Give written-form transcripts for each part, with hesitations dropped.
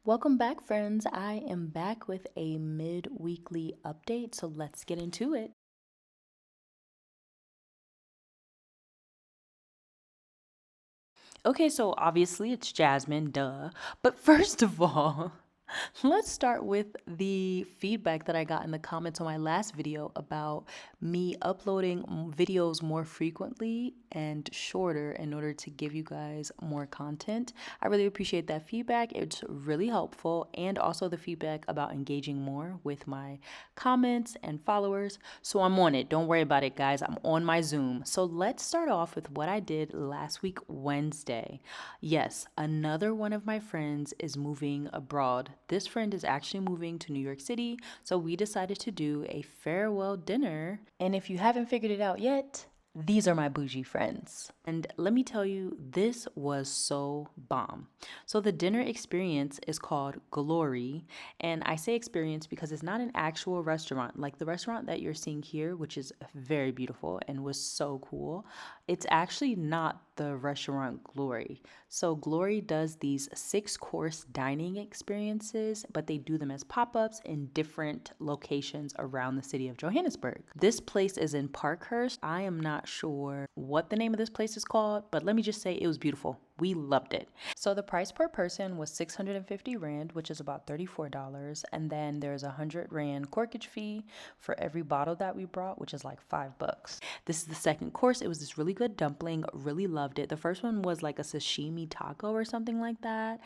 Welcome back, friends. I am back with a mid-weekly update, so let's get into it. Okay, so obviously it's Jasmine, duh. But first of all, let's start with the feedback that I got in the comments on my last video about me uploading videos more frequently and shorter in order to give you guys more content. I really appreciate that feedback. It's really helpful, and also the feedback about engaging more with my comments and followers. So I'm on it. Don't worry about it, guys. I'm on my Zoom. So let's start off with what I did last week, Wednesday. Yes, another one of my friends is moving abroad. This friend is actually moving to New York City, so we decided to do a farewell dinner. And if you haven't figured it out yet, these are my bougie friends. And let me tell you, this was so bomb. So the dinner experience is called Glory. And I say experience because it's not an actual restaurant. Like the restaurant that you're seeing here, which is very beautiful and was so cool, it's actually not the restaurant Glory. So Glory does these 6-course dining experiences, but they do them as pop-ups in different locations around the city of Johannesburg. This place is in Parkhurst. I am not sure what the name of this place is called, but let me just say it was beautiful. We loved it. So the price per person was 650 Rand, which is about $34. And then there's a 100 Rand corkage fee for every bottle that we brought, which is like $5. This is the second course. It was this really good dumpling. Really loved it. The first one was like a sashimi taco or something like that.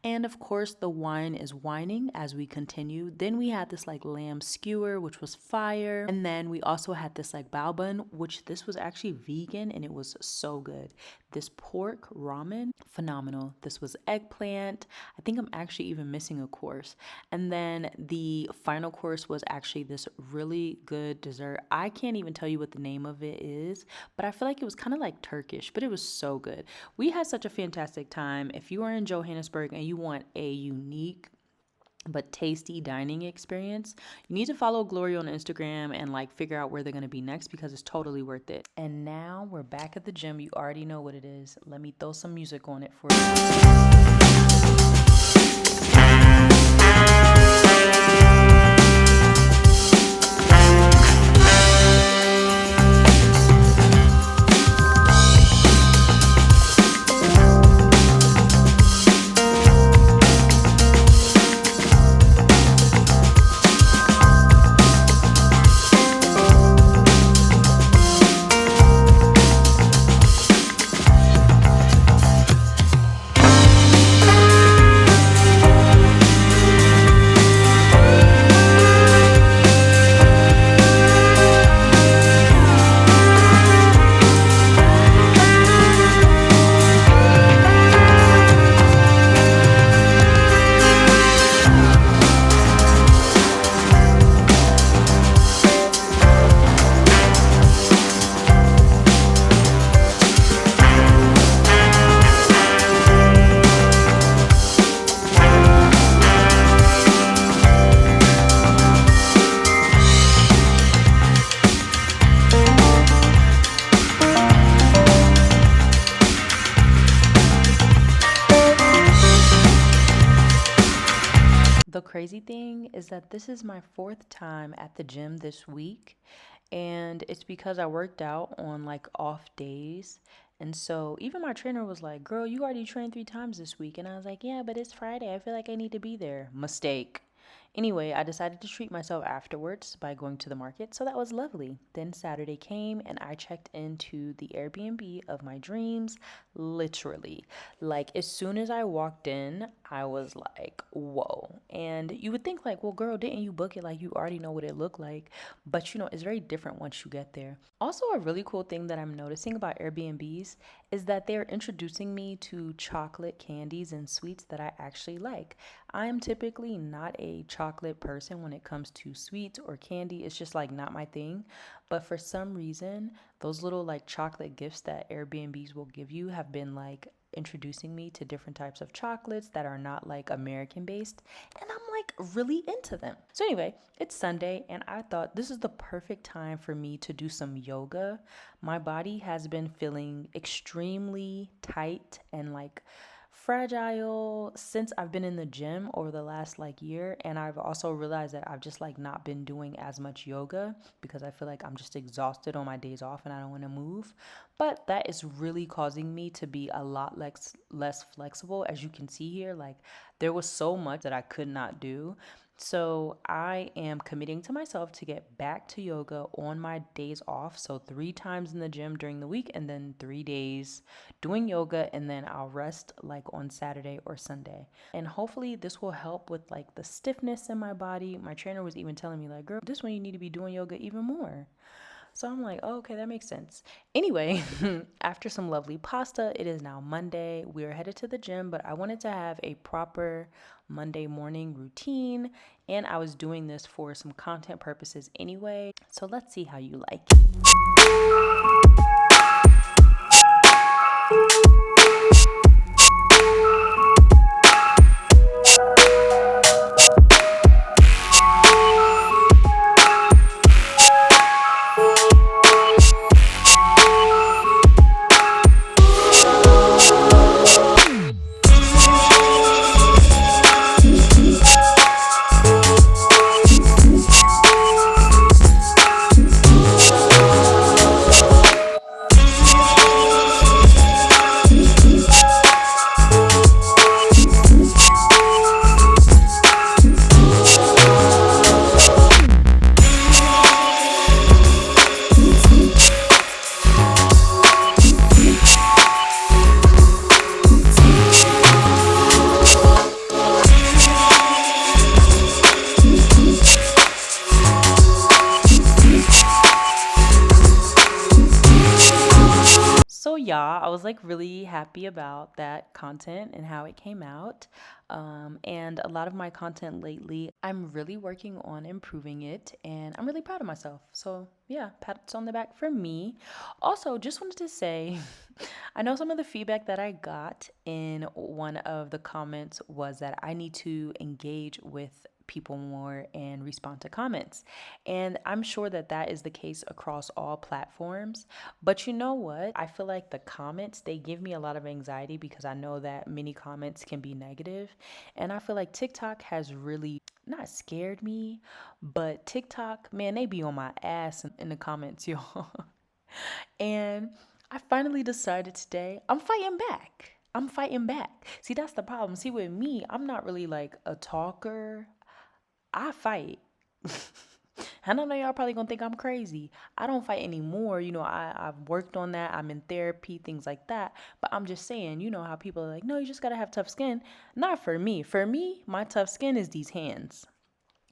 And of course, the wine is wining as we continue. Then we had this like lamb skewer, which was fire. And then we also had this like bao bun, which this was actually vegan and it was so good. This pork ramen, phenomenal. This was eggplant. I think I'm actually even missing a course. And then the final course was actually this really good dessert. I can't even tell you what the name of it is, but I feel like it was kind of like Turkish, but it was so good. We had such a fantastic time. If you are in Johannesburg and you want a unique but tasty dining experience, you need to follow Glory on Instagram and like figure out where they're going to be next, because it's totally worth it. And now we're back at the gym. You already know what it is. Let me throw some music on it for The crazy thing is that this is my 4th time at the gym this week, and it's because I worked out on like off days. And so even my trainer was like, "Girl, you already trained 3 times this week." And I was like, "Yeah, but it's Friday. I feel like I need to be there." Mistake. Anyway, I decided to treat myself afterwards by going to the market, so that was lovely. Then Saturday came and I checked into the Airbnb of my dreams, literally. Like as soon as I walked in, I was like, whoa. And you would think like, well, girl, didn't you book it? Like you already know what it looked like. But it's very different once you get there. Also, a really cool thing that I'm noticing about Airbnbs is that they're introducing me to chocolate candies and sweets that I actually like. I'm typically not a chocolate person when it comes to sweets or candy. It's just like not my thing. But for some reason, those little like chocolate gifts that Airbnbs will give you have been like introducing me to different types of chocolates that are not like American based, and I'm like really into them. So anyway, it's Sunday and I thought this is the perfect time for me to do some yoga. My body has been feeling extremely tight and like fragile since I've been in the gym over the last like year, and I've also realized that I've just like not been doing as much yoga because I feel like I'm just exhausted on my days off and I don't want to move. But that is really causing me to be a lot less flexible. As you can see here, like there was so much that I could not do. So I am committing to myself to get back to yoga on my days off. So 3 times in the gym during the week and then 3 days doing yoga, and then I'll rest like on Saturday or Sunday. And hopefully this will help with like the stiffness in my body. My trainer was even telling me like, girl, this one you need to be doing yoga even more. So I'm like, oh, okay, that makes sense. Anyway, after some lovely pasta, it is now Monday. We are headed to the gym, but I wanted to have a proper Monday morning routine, and I was doing this for some content purposes anyway. So let's see how you like it. So yeah, I was like really happy about that content and how it came out. And a lot of my content lately, I'm really working on improving it, and I'm really proud of myself. So yeah, pats on the back for me. Also, just wanted to say, I know some of the feedback that I got in one of the comments was that I need to engage with people more and respond to comments. And I'm sure that that is the case across all platforms. But you know what? I feel like the comments, they give me a lot of anxiety because I know that many comments can be negative. And I feel like TikTok has really not scared me, but TikTok, man, they be on my ass in the comments, y'all. And I finally decided today I'm fighting back. I'm fighting back. See, that's the problem. See, with me, I'm not really like a talker. I fight. And I know y'all probably gonna think I'm crazy. I don't fight anymore. I've worked on that. I'm in therapy, things like that. But I'm just saying, you know how people are like, no, you just gotta have tough skin. Not for me. For me, my tough skin is these hands.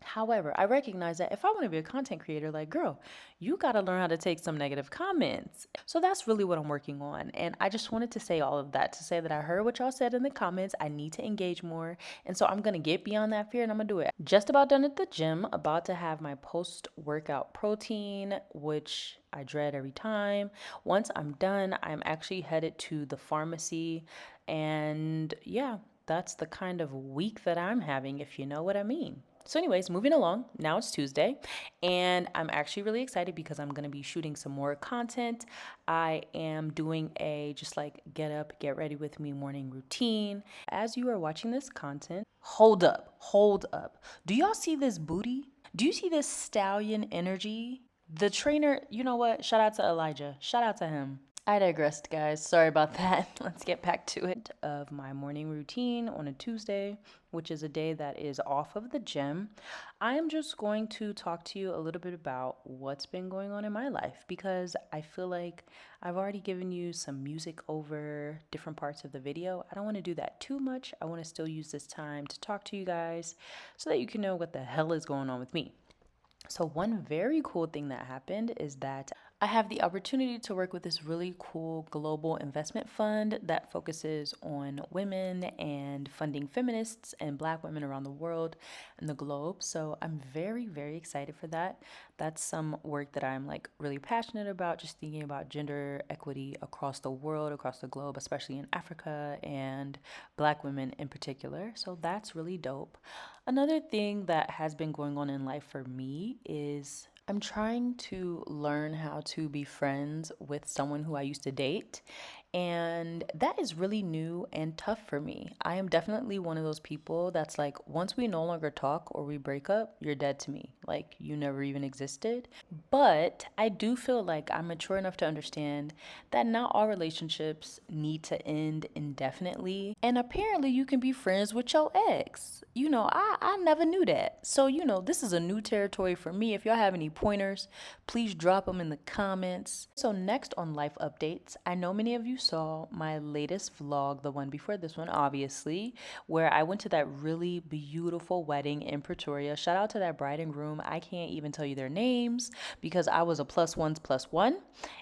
However, I recognize that if I want to be a content creator, like, girl, you got to learn how to take some negative comments. So that's really what I'm working on. And I just wanted to say all of that to say that I heard what y'all said in the comments. I need to engage more. And so I'm going to get beyond that fear and I'm going to do it. Just about done at the gym, about to have my post workout protein, which I dread every time. Once I'm done, I'm actually headed to the pharmacy. And yeah, that's the kind of week that I'm having, if you know what I mean. So anyways, moving along, now it's Tuesday, and I'm actually really excited because I'm going to be shooting some more content. I am doing a just like get up, get ready with me morning routine. As you are watching this content, hold up, hold up. Do y'all see this booty? Do you see this stallion energy? The trainer, you know what? Shout out to Elijah. Shout out to him. I digressed, guys. Sorry about that. Let's get back to it. Of my morning routine on a Tuesday, which is a day that is off of the gym. I am just going to talk to you a little bit about what's been going on in my life because I feel like I've already given you some music over different parts of the video. I don't want to do that too much. I want to still use this time to talk to you guys so that you can know what the hell is going on with me. So one very cool thing that happened is that I have the opportunity to work with this really cool global investment fund that focuses on women and funding feminists and Black women around the world and the globe. So I'm very, very excited for that. That's some work that I'm like really passionate about, just thinking about gender equity across the world, across the globe, especially in Africa and Black women in particular. So that's really dope. Another thing that has been going on in life for me is I'm trying to learn how to be friends with someone who I used to date. And that is really new and tough for me. I am definitely one of those people that's like, once we no longer talk or we break up, you're dead to me. Like, you never even existed. But I do feel like I'm mature enough to understand that not all relationships need to end indefinitely. And apparently, you can be friends with your ex. I never knew that. So, this is a new territory for me. If y'all have any pointers, please drop them in the comments. So, next on Life Updates, I know many of you saw my latest vlog, the one before this one, obviously, where I went to that really beautiful wedding in Pretoria. Shout out to that bride and groom. I can't even tell you their names because I was a plus ones plus one,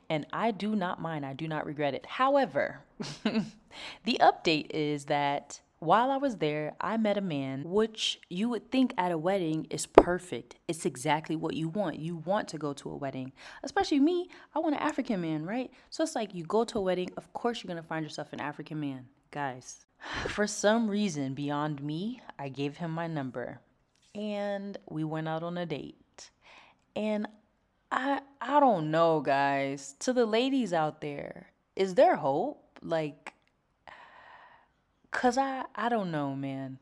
and I do not mind. I do not regret it. However, the update is that while I was there, I met a man, which you would think at a wedding is perfect. It's exactly what you want. You want to go to a wedding. Especially me, I want an African man, right? So it's like you go to a wedding, of course you're going to find yourself an African man. Guys, for some reason beyond me, I gave him my number and we went out on a date. And I don't know, guys. To the ladies out there, is there hope? Like, cause I don't know, man.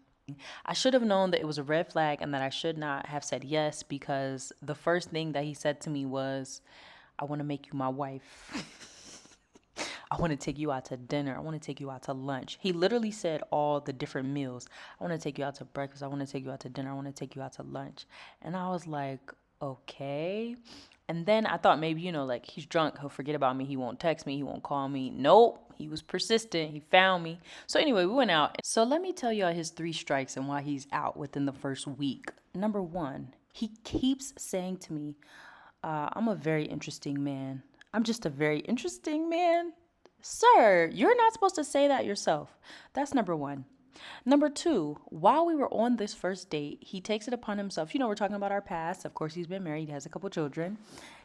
I should have known that it was a red flag and that I should not have said yes, because the first thing that he said to me was, I want to make you my wife. I want to take you out to dinner. I want to take you out to lunch. He literally said all the different meals. I want to take you out to breakfast. I want to take you out to dinner. I want to take you out to lunch. And I was like, okay. And then I thought maybe, like he's drunk. He'll forget about me. He won't text me. He won't call me. Nope. He was persistent. He found me. So anyway, we went out. So let me tell y'all his 3 strikes and why he's out within the first week. Number 1, he keeps saying to me, I'm a very interesting man. I'm just a very interesting man. Sir, you're not supposed to say that yourself. That's number 1. Number 2, while we were on this first date, he takes it upon himself. We're talking about our past. Of course, he's been married, he has a couple children.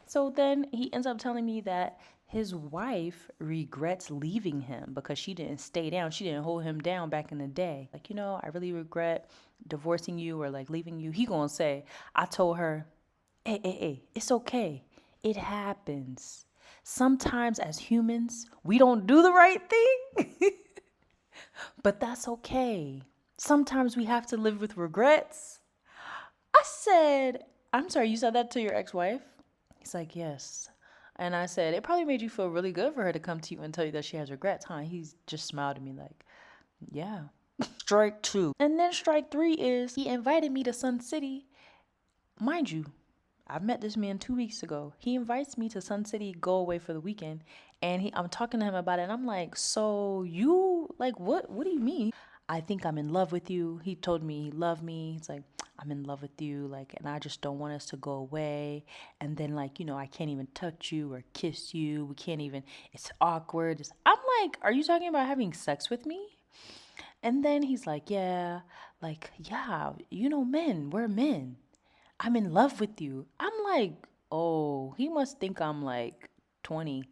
So then he ends up telling me that his wife regrets leaving him because she didn't stay down. She didn't hold him down back in the day. Like, I really regret divorcing you or like leaving you. He gonna say, I told her, hey, it's okay. It happens. Sometimes as humans, we don't do the right thing. But that's okay. Sometimes we have to live with regrets. I said, I'm sorry, you said that to your ex-wife? He's like, yes. And I said, it probably made you feel really good for her to come to you and tell you that she has regrets, huh? He just smiled at me like, yeah. Strike 2. And then strike 3 is he invited me to Sun City. Mind you, I've met this man 2 weeks ago. He invites me to Sun City, go away for the weekend. And I'm talking to him about it. And I'm like, so you, like, what do you mean? I think I'm in love with you. He told me he loved me. He's like, I'm in love with you. Like, and I just don't want us to go away. And then like, I can't even touch you or kiss you. We can't even, it's awkward. I'm like, are you talking about having sex with me? And then he's like, yeah, men, we're men. I'm in love with you. I'm like, oh, he must think I'm like 20.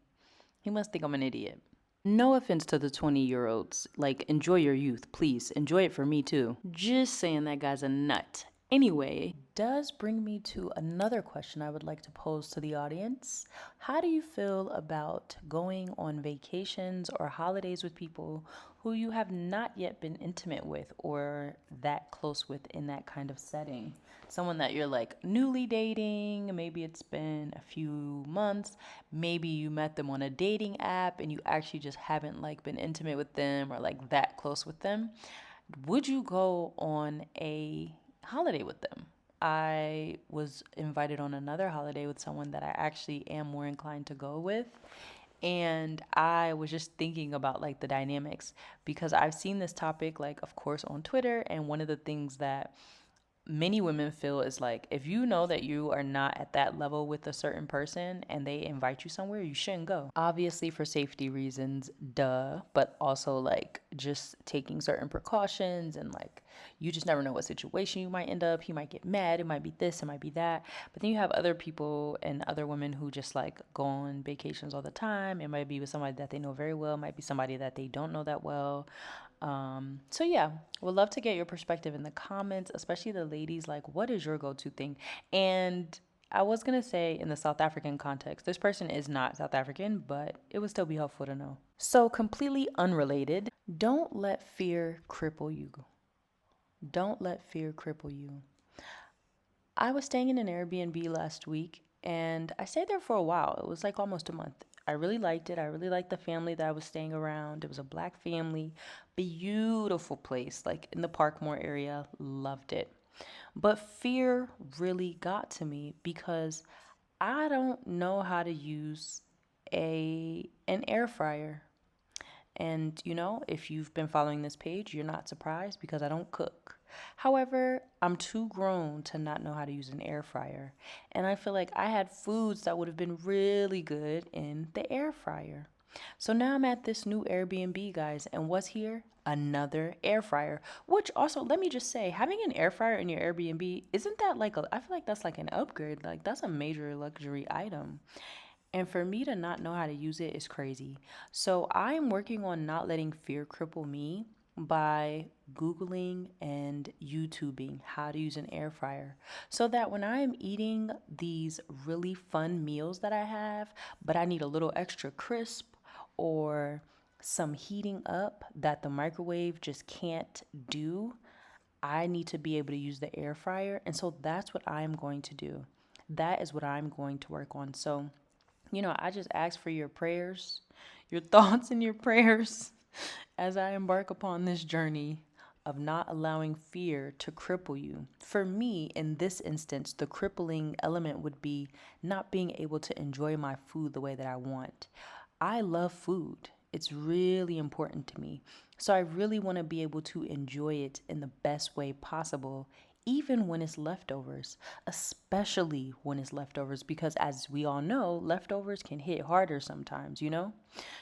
He must think I'm an idiot. No offense to the 20-year-olds. Like, enjoy your youth, please. Enjoy it for me too. Just saying that guy's a nut. Anyway, does bring me to another question I would like to pose to the audience. How do you feel about going on vacations or holidays with people who you have not yet been intimate with or that close with in that kind of setting? Someone that you're like newly dating, maybe it's been a few months, maybe you met them on a dating app and you actually just haven't like been intimate with them or like that close with them. Would you go on a holiday with them? I was invited on another holiday with someone that I actually am more inclined to go with. And I was just thinking about like the dynamics because I've seen this topic, like, of course, on Twitter. And one of the things that many women feel is like, if you know that you are not at that level with a certain person and they invite you somewhere, you shouldn't go. Obviously for safety reasons, duh, but also like just taking certain precautions and like you just never know what situation you might end up. He might get mad. It might be this, it might be that. But then you have other people and other women who just like go on vacations all the time. It might be with somebody that they know very well, it might be somebody that they don't know that well. So yeah, would love to get your perspective in the comments, especially the ladies. Like, what is your go-to thing? And I was gonna say in the South African context, this person is not South African, but it would still be helpful to know. So, completely unrelated, don't let fear cripple you. Don't let fear cripple you. I was staying in an Airbnb last week and I stayed there for a while. It was like almost a month. I really liked it. I really liked the family that I was staying around. It was a black family, beautiful place, like in the Parkmore area. Loved it. But fear really got to me because I don't know how to use an air fryer. And if you've been following this page, you're not surprised because I don't cook. However, I'm too grown to not know how to use an air fryer. And I feel like I had foods that would have been really good in the air fryer. So now I'm at this new Airbnb, guys, and what's here? Another air fryer. Which also, let me just say, having an air fryer in your Airbnb, isn't that like I feel like that's like an upgrade. Like that's a major luxury item. And for me to not know how to use it is crazy. So I'm working on not letting fear cripple me by Googling and YouTubing how to use an air fryer so that when I am eating these really fun meals that I have, but I need a little extra crisp or some heating up that the microwave just can't do, I need to be able to use the air fryer. And so that's what I'm going to do. That is what I'm going to work on. So I just ask for your prayers, your thoughts, and your prayers as I embark upon this journey of not allowing fear to cripple you. For me, in this instance, the crippling element would be not being able to enjoy my food the way that I want. I love food. It's really important to me. So I really want to be able to enjoy it in the best way possible, even when it's leftovers, especially when it's leftovers, because as we all know, leftovers can hit harder sometimes.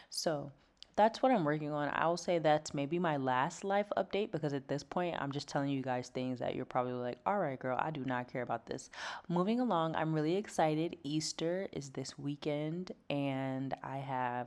So that's what I'm working on. I'll say that's maybe my last life update because at this point, I'm just telling you guys things that you're probably like, all right, girl, I do not care about this. Moving along, I'm really excited. Easter is this weekend, and I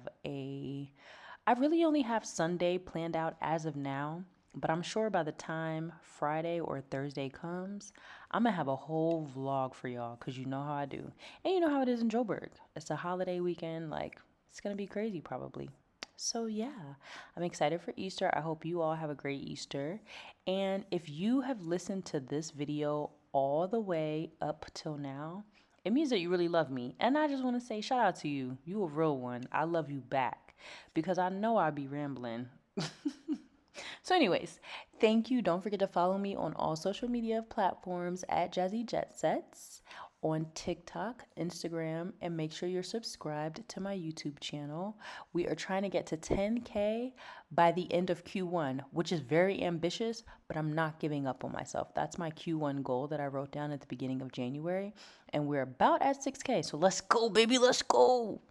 really only have Sunday planned out as of now, but I'm sure by the time Friday or Thursday comes, I'm gonna have a whole vlog for y'all because you know how I do. And you know how it is in Joburg. It's a holiday weekend, like, it's gonna be crazy probably. So, yeah, I'm excited for Easter. I hope you all have a great Easter. And if you have listened to this video all the way up till now, it means that you really love me. And I just want to say shout out to you. You a real one. I love you back because I know I be rambling. So, anyways, thank you. Don't forget to follow me on all social media platforms at Jazzy Jet Sets on TikTok, Instagram, and make sure you're subscribed to my YouTube channel. We are trying to get to 10K by the end of Q1, which is very ambitious, but I'm not giving up on myself. That's my Q1 goal that I wrote down at the beginning of January, and we're about at 6K. So let's go, baby, let's go.